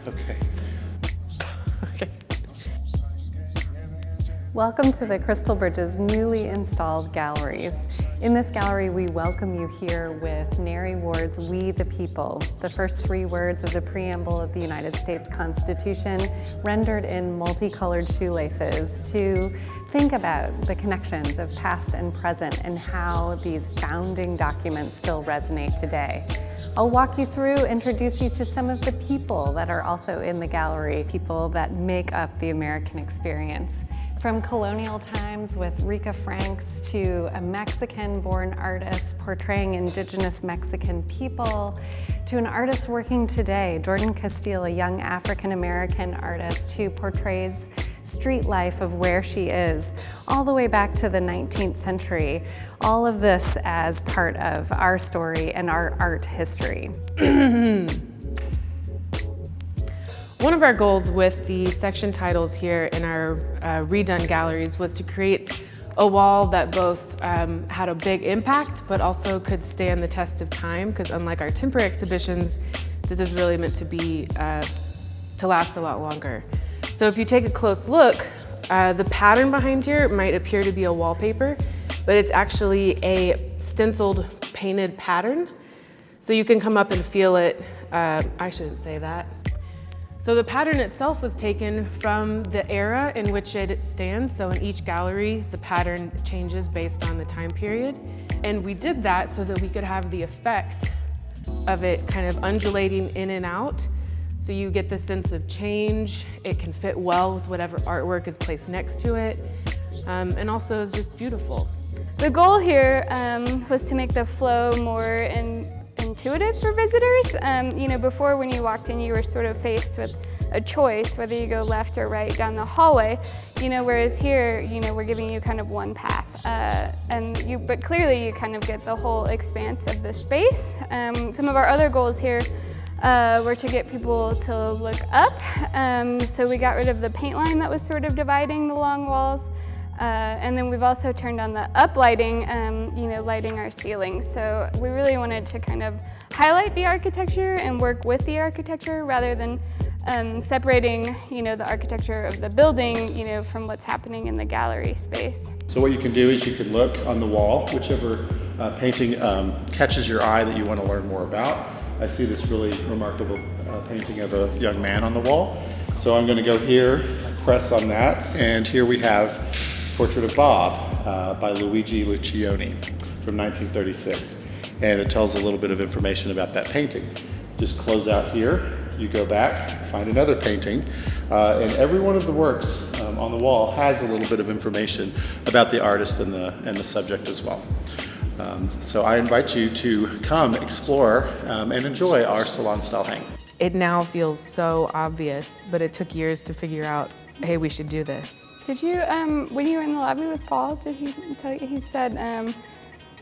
Okay. Okay. Welcome to the Crystal Bridge's newly installed galleries. In this gallery, we welcome you here with Neri Ward's "We the People," the first 3 words of the preamble of the United States Constitution, rendered in multicolored shoelaces to think about the connections of past and present and how these founding documents still resonate today. I'll walk you through, introduce you to some of the people that are also in the gallery, people that make up the American experience. From colonial times with Rika Franks to a Mexican-born artist portraying indigenous Mexican people, to an artist working today, Jordan Castile, a young African-American artist who portrays street life of where she is, all the way back to the 19th century. All of this as part of our story and our art history. One of our goals with the section titles here in our redone galleries was to create a wall that both had a big impact, but also could stand the test of time, because unlike our temporary exhibitions, this is really meant to be, to last a lot longer. So if you take a close look, the pattern behind here might appear to be a wallpaper, but it's actually a stenciled painted pattern. So you can come up and feel it. I shouldn't say that. So the pattern itself was taken from the era in which it stands. So in each gallery, the pattern changes based on the time period. And we did that so that we could have the effect of it kind of undulating in and out. So you get the sense of change. It can fit well with whatever artwork is placed next to it. And also it's just beautiful. The goal here was to make the flow more intuitive for visitors. You know, before when you walked in, you were sort of faced with a choice, whether you go left or right down the hallway, you know, whereas here, you know, we're giving you kind of one path. But clearly you kind of get the whole expanse of the space. Some of our other goals here were to get people to look up. So we got rid of the paint line that was sort of dividing the long walls. And then we've also turned on the uplighting, you know, lighting our ceilings. So we really wanted to kind of highlight the architecture and work with the architecture rather than separating, you know, the architecture of the building, you know, from what's happening in the gallery space. So what you can do is you can look on the wall, whichever painting catches your eye that you want to learn more about. I see this really remarkable painting of a young man on the wall. So I'm going to go here, press on that, and here we have Portrait of Bob by Luigi Lucioni from 1936. And it tells a little bit of information about that painting. Just close out here, you go back, find another painting, and every one of the works on the wall has a little bit of information about the artist and the subject as well. So I invite you to come explore and enjoy our salon style hang. It now feels so obvious, but it took years to figure out, hey, we should do this. Did you, when you were in the lobby with Paul, did he tell you, he said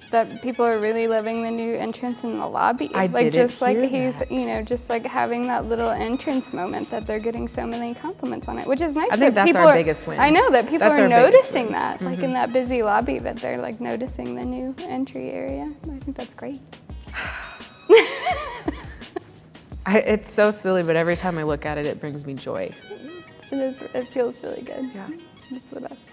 that people are really loving the new entrance in the lobby? I like didn't just like hear he's, that. you know, just like having that little entrance moment that they're getting so many compliments on it, which is nice. I think that that's people our are, biggest win. I know that people That's are our biggest noticing win. that, like in that busy lobby, that they're like noticing the new entry area. I think that's great. It's so silly, but every time I look at it, it brings me joy. It feels really good. Yeah. It's the best.